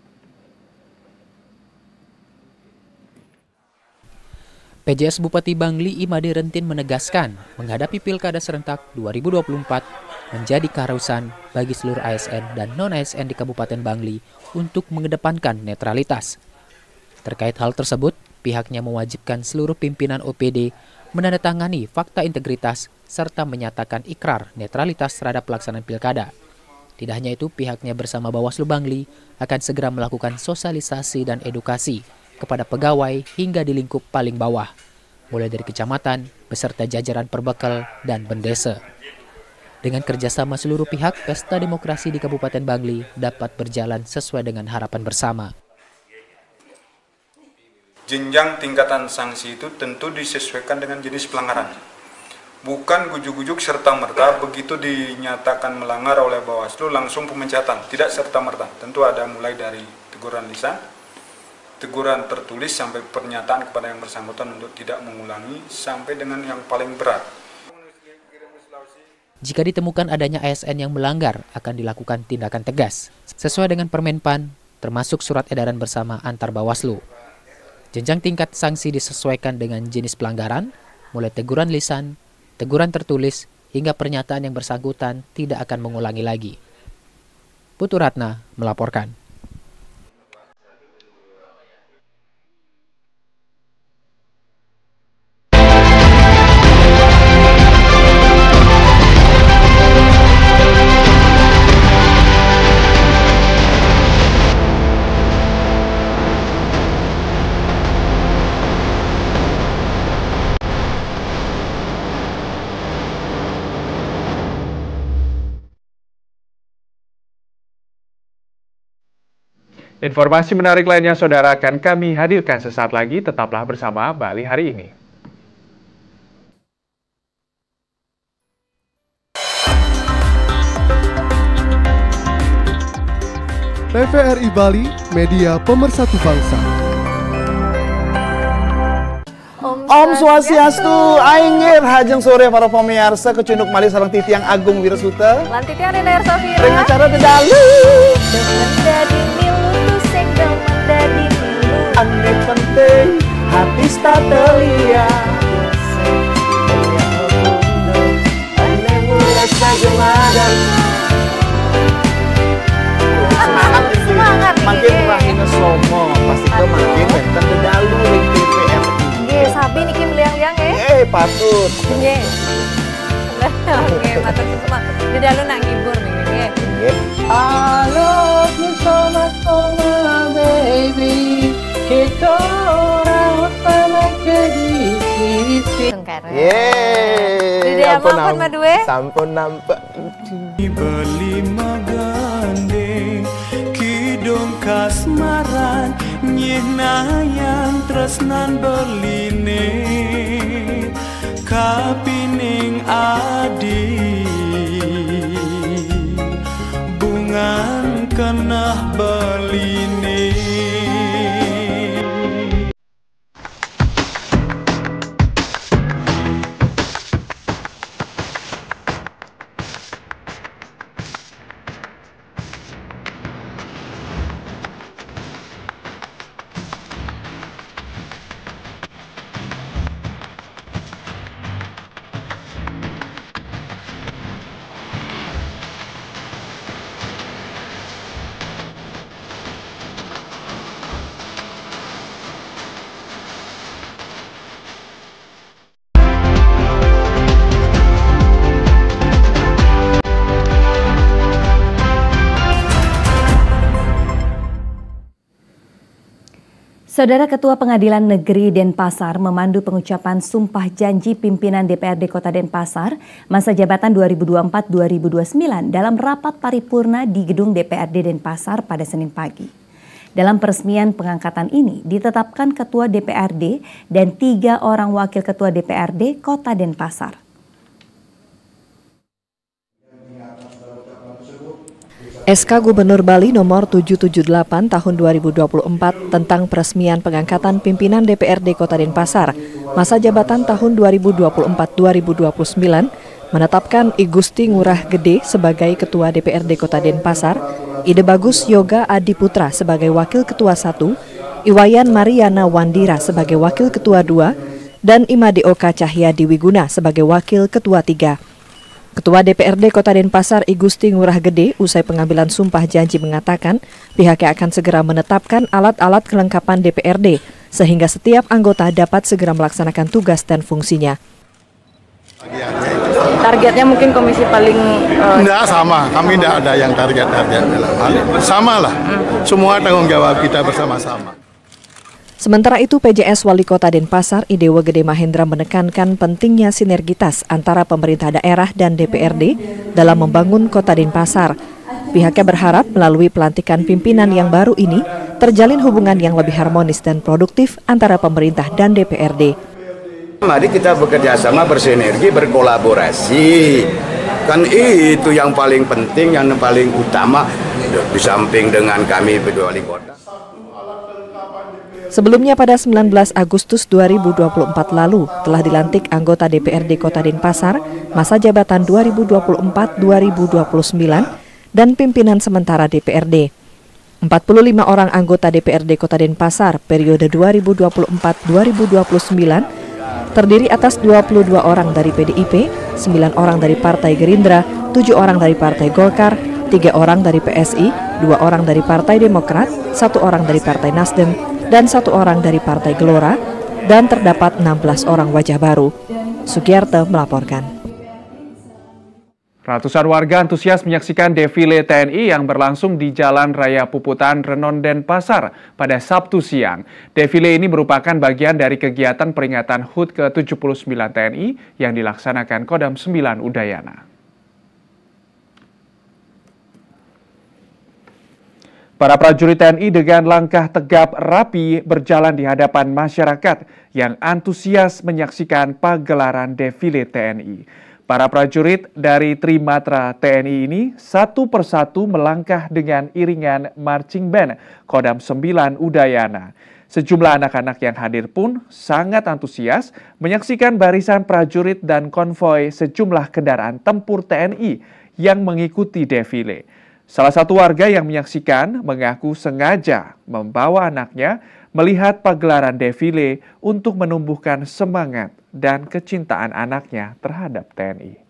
PJS Bupati Bangli Imade Rentin menegaskan menghadapi Pilkada Serentak 2024 menjadi keharusan bagi seluruh ASN dan non-ASN di Kabupaten Bangli untuk mengedepankan netralitas. Terkait hal tersebut, pihaknya mewajibkan seluruh pimpinan OPD menandatangani Fakta Integritas serta menyatakan ikrar netralitas terhadap pelaksanaan Pilkada. Tidak hanya itu, pihaknya bersama Bawaslu Bangli akan segera melakukan sosialisasi dan edukasi kepada pegawai hingga di lingkup paling bawah, mulai dari kecamatan, beserta jajaran perbekal dan bendesa. Dengan kerjasama seluruh pihak, pesta demokrasi di Kabupaten Bangli dapat berjalan sesuai dengan harapan bersama. Jenjang tingkatan sanksi itu tentu disesuaikan dengan jenis pelanggaran. Bukan gujuk-gujuk serta-merta begitu dinyatakan melanggar oleh Bawaslu langsung pemecatan, tidak serta-merta. Tentu ada mulai dari teguran lisan, teguran tertulis sampai pernyataan kepada yang bersangkutan untuk tidak mengulangi sampai dengan yang paling berat. Jika ditemukan adanya ASN yang melanggar, akan dilakukan tindakan tegas sesuai dengan Permenpan, termasuk surat edaran bersama antar Bawaslu. Jenjang tingkat sanksi disesuaikan dengan jenis pelanggaran, mulai teguran lisan, teguran tertulis, hingga pernyataan yang bersangkutan tidak akan mengulangi lagi. Putu Ratna melaporkan. Informasi menarik lainnya, saudara, akan kami hadirkan sesaat lagi. Tetaplah bersama Bali Hari Ini. TVRI Bali, media pemersatu bangsa. Om Swastiastu, aingir hajeng sore para pemirsa kecunduk malih sareng titiang Agung Wirasuta. Lan titiang Nina Ersafira. Dengan acara dedalu. Mendadi milu, senggel mendadi milu. Ane penting, hati statelia. Ane mulai saja madan. Semangat. Makin rahina slomo, pasti ke makin benten dedalu ring TVRI. Sabi niki meliang-liang patut. Nggih. Oke, matur semua. Dedalu nak ngibur nih, nggih. Nggih. I love you so much, oh my baby. Kita orang sama kedisi. Yeay. Ampun madue. Sampun nampak. Beli magandeng kidung kasmaran nyenayan tresnan beline kapining adi bungan kenah beline. Saudara Ketua Pengadilan Negeri Denpasar memandu pengucapan sumpah janji pimpinan DPRD Kota Denpasar masa jabatan 2024-2029 dalam rapat paripurna di gedung DPRD Denpasar pada Senin pagi. Dalam peresmian pengangkatan ini ditetapkan Ketua DPRD dan 3 orang Wakil Ketua DPRD Kota Denpasar. SK Gubernur Bali nomor 778 tahun 2024 tentang peresmian pengangkatan pimpinan DPRD Kota Denpasar masa jabatan tahun 2024-2029 menetapkan I Gusti Ngurah Gede sebagai Ketua DPRD Kota Denpasar, Ide Bagus Yoga Adiputra sebagai Wakil Ketua 1, Iwayan Mariana Wandira sebagai Wakil Ketua 2, dan Imade Oka Cahyadi Wiguna sebagai Wakil Ketua 3. Ketua DPRD Kota Denpasar I Gusti Ngurah Gede usai pengambilan sumpah janji mengatakan pihaknya akan segera menetapkan alat-alat kelengkapan DPRD sehingga setiap anggota dapat segera melaksanakan tugas dan fungsinya. Targetnya mungkin komisi paling... Enggak, sama, kami tidak ada yang target-target. Sama lah, semua tanggung jawab kita bersama-sama. Sementara itu, PJS Wali Kota Denpasar Idewa Gede Mahendra menekankan pentingnya sinergitas antara pemerintah daerah dan DPRD dalam membangun Kota Denpasar. Pihaknya berharap melalui pelantikan pimpinan yang baru ini terjalin hubungan yang lebih harmonis dan produktif antara pemerintah dan DPRD. Mari kita bekerja sama, bersinergi, berkolaborasi. Kan itu yang paling penting, yang paling utama di samping dengan kami wali kota. Sebelumnya pada 19 Agustus 2024 lalu telah dilantik anggota DPRD Kota Denpasar masa jabatan 2024-2029 dan pimpinan sementara DPRD. 45 orang anggota DPRD Kota Denpasar periode 2024-2029 terdiri atas 22 orang dari PDIP, 9 orang dari Partai Gerindra, 7 orang dari Partai Golkar, 3 orang dari PSI, 2 orang dari Partai Demokrat, 1 orang dari Partai Nasdem, dan 1 orang dari Partai Gelora, dan terdapat 16 orang wajah baru. Sugiarto melaporkan. Ratusan warga antusias menyaksikan defile TNI yang berlangsung di Jalan Raya Puputan, Renon, Denpasar pada Sabtu siang. Defile ini merupakan bagian dari kegiatan peringatan HUT ke-79 TNI yang dilaksanakan Kodam 9 Udayana. Para prajurit TNI dengan langkah tegap rapi berjalan di hadapan masyarakat yang antusias menyaksikan pagelaran defile TNI. Para prajurit dari Trimatra TNI ini satu persatu melangkah dengan iringan marching band Kodam 9 Udayana. Sejumlah anak-anak yang hadir pun sangat antusias menyaksikan barisan prajurit dan konvoi sejumlah kendaraan tempur TNI yang mengikuti defile. Salah satu warga yang menyaksikan mengaku sengaja membawa anaknya melihat pagelaran defile untuk menumbuhkan semangat dan kecintaan anaknya terhadap TNI.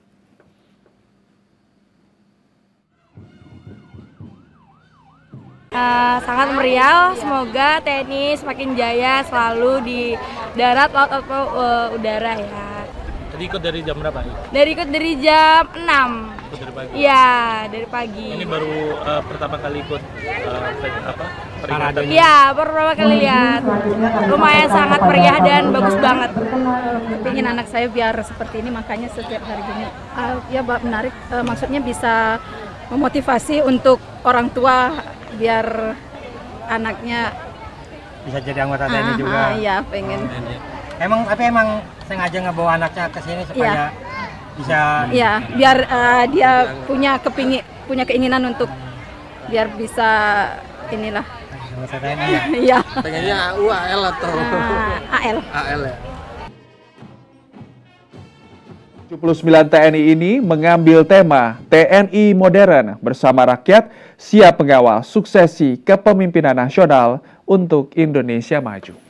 Sangat meriah, semoga TNI semakin jaya selalu di darat, laut, atau udara ya. Tadi ikut dari jam berapa? Ikut dari jam 6. Dari pagi? Iya, dari pagi. Ini baru pertama kali ikut peringatan? Iya, baru pertama kali lihat. Lumayan sangat meriah dan bagus banget. Ingin anak saya biar seperti ini, makanya setiap hari gini. Ya menarik, maksudnya bisa memotivasi untuk orang tua biar anaknya bisa jadi anggota TNI juga. Iya, pengen. Emang sengaja ngebawa anaknya ke sini supaya bisa. Iya, biar dia punya keinginan untuk biar bisa inilah. Iya. Pengennya AU, AL atau AL ya. 79 TNI ini mengambil tema TNI Modern bersama rakyat siap mengawal suksesi kepemimpinan nasional untuk Indonesia Maju.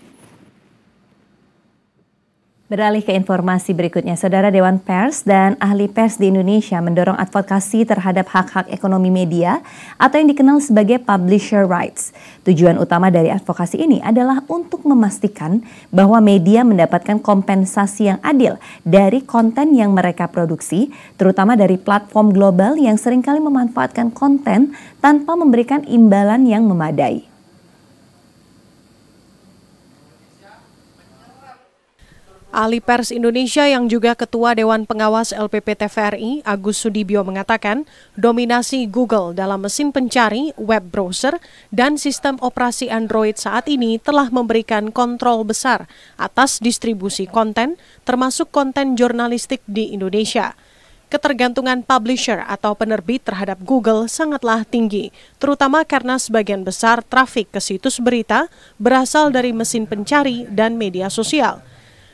Beralih ke informasi berikutnya, Saudara, Dewan Pers dan Ahli Pers di Indonesia mendorong advokasi terhadap hak-hak ekonomi media atau yang dikenal sebagai publisher rights. Tujuan utama dari advokasi ini adalah untuk memastikan bahwa media mendapatkan kompensasi yang adil dari konten yang mereka produksi, terutama dari platform global yang seringkali memanfaatkan konten tanpa memberikan imbalan yang memadai. Ahli Pers Indonesia yang juga Ketua Dewan Pengawas LPP TVRI, Agus Sudibyo mengatakan, dominasi Google dalam mesin pencari, web browser, dan sistem operasi Android saat ini telah memberikan kontrol besar atas distribusi konten, termasuk konten jurnalistik di Indonesia. Ketergantungan publisher atau penerbit terhadap Google sangatlah tinggi, terutama karena sebagian besar trafik ke situs berita berasal dari mesin pencari dan media sosial.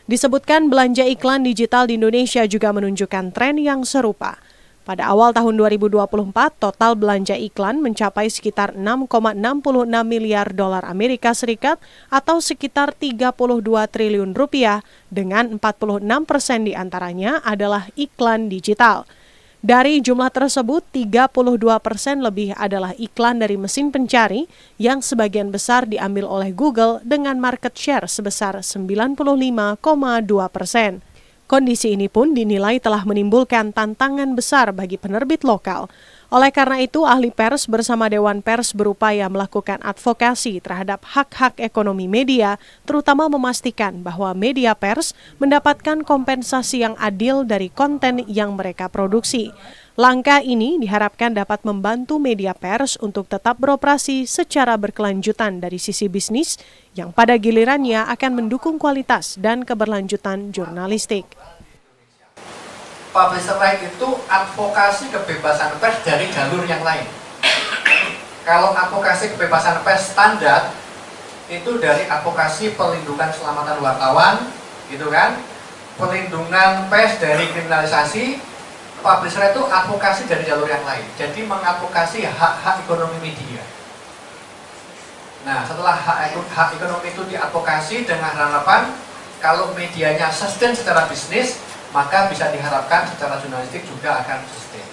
Disebutkan belanja iklan digital di Indonesia juga menunjukkan tren yang serupa. Pada awal tahun 2024, total belanja iklan mencapai sekitar 6,66 miliar dolar Amerika Serikat atau sekitar 32 triliun rupiah, dengan 46% diantaranya adalah iklan digital. Dari jumlah tersebut, 32% lebih adalah iklan dari mesin pencari yang sebagian besar diambil oleh Google dengan market share sebesar 95,2%. Kondisi ini pun dinilai telah menimbulkan tantangan besar bagi penerbit lokal. Oleh karena itu, Ahli Pers bersama Dewan Pers berupaya melakukan advokasi terhadap hak-hak ekonomi media, terutama memastikan bahwa media pers mendapatkan kompensasi yang adil dari konten yang mereka produksi. Langkah ini diharapkan dapat membantu media pers untuk tetap beroperasi secara berkelanjutan dari sisi bisnis, yang pada gilirannya akan mendukung kualitas dan keberlanjutan jurnalistik. Publisher right itu advokasi kebebasan pers dari jalur yang lain. Kalau advokasi kebebasan pers standar, itu dari advokasi pelindungan keselamatan wartawan, gitu kan, pelindungan pers dari kriminalisasi, publisher itu advokasi dari jalur yang lain, jadi mengadvokasi hak-hak ekonomi media. Nah, setelah hak ekonomi itu diadvokasi dengan harapan kalau medianya sustain secara bisnis, maka bisa diharapkan secara jurnalistik juga akan sustain.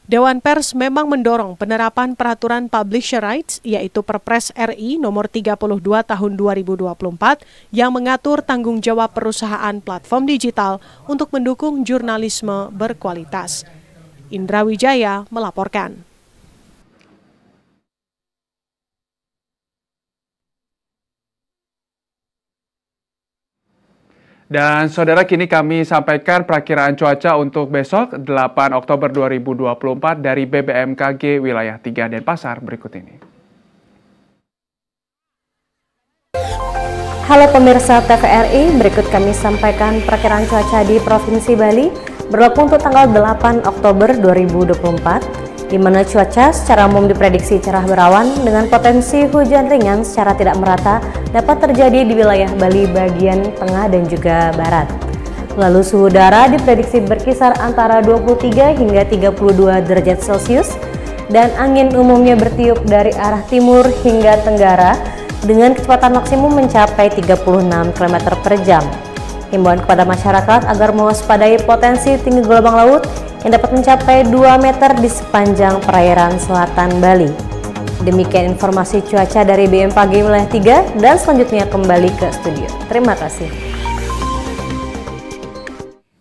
Dewan Pers memang mendorong penerapan peraturan publisher rights, yaitu Perpres RI nomor 32 tahun 2024 yang mengatur tanggung jawab perusahaan platform digital untuk mendukung jurnalisme berkualitas. Indra Wijaya melaporkan. Dan saudara, kini kami sampaikan perakiraan cuaca untuk besok 8 Oktober 2024 dari BBMKG wilayah 3 Denpasar berikut ini. Halo pemirsa TVRI, berikut kami sampaikan perakiraan cuaca di Provinsi Bali berlaku untuk tanggal 8 Oktober 2024, di mana cuaca secara umum diprediksi cerah berawan dengan potensi hujan ringan secara tidak merata dapat terjadi di wilayah Bali bagian tengah dan juga barat. Lalu suhu udara diprediksi berkisar antara 23 hingga 32 derajat Celcius dan angin umumnya bertiup dari arah timur hingga tenggara dengan kecepatan maksimum mencapai 36 km per jam. Himbauan kepada masyarakat agar mewaspadai potensi tinggi gelombang laut yang dapat mencapai 2 meter di sepanjang perairan selatan Bali. Demikian informasi cuaca dari BMKG wilayah 3 dan selanjutnya kembali ke studio. Terima kasih.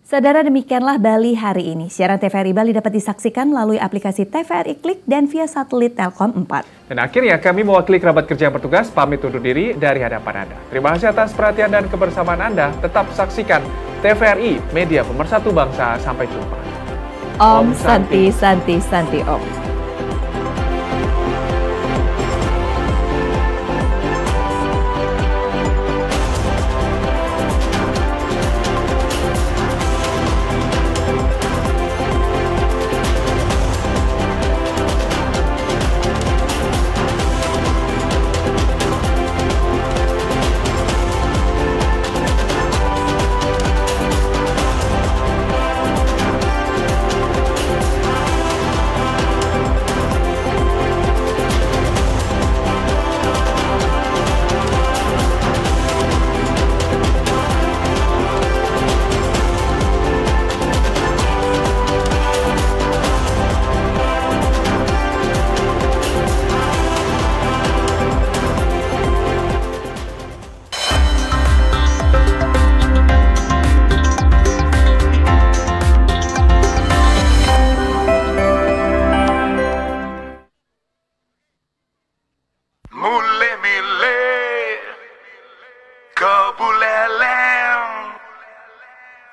Saudara, demikianlah Bali hari ini. Siaran TVRI Bali dapat disaksikan melalui aplikasi TVRI Klik dan via satelit Telkom 4. Dan akhirnya kami mewakili kerabat kerja yang bertugas pamit undur diri dari hadapan Anda. Terima kasih atas perhatian dan kebersamaan Anda. Tetap saksikan TVRI, media pemersatu bangsa. Sampai jumpa. Om Santi Santi Santi Om.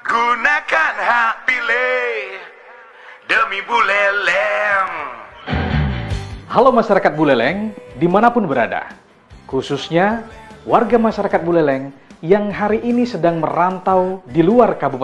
Gunakan hak pilih demi Buleleng. Halo masyarakat Buleleng, dimanapun berada. Khususnya warga masyarakat Buleleng yang hari ini sedang merantau di luar Kabupaten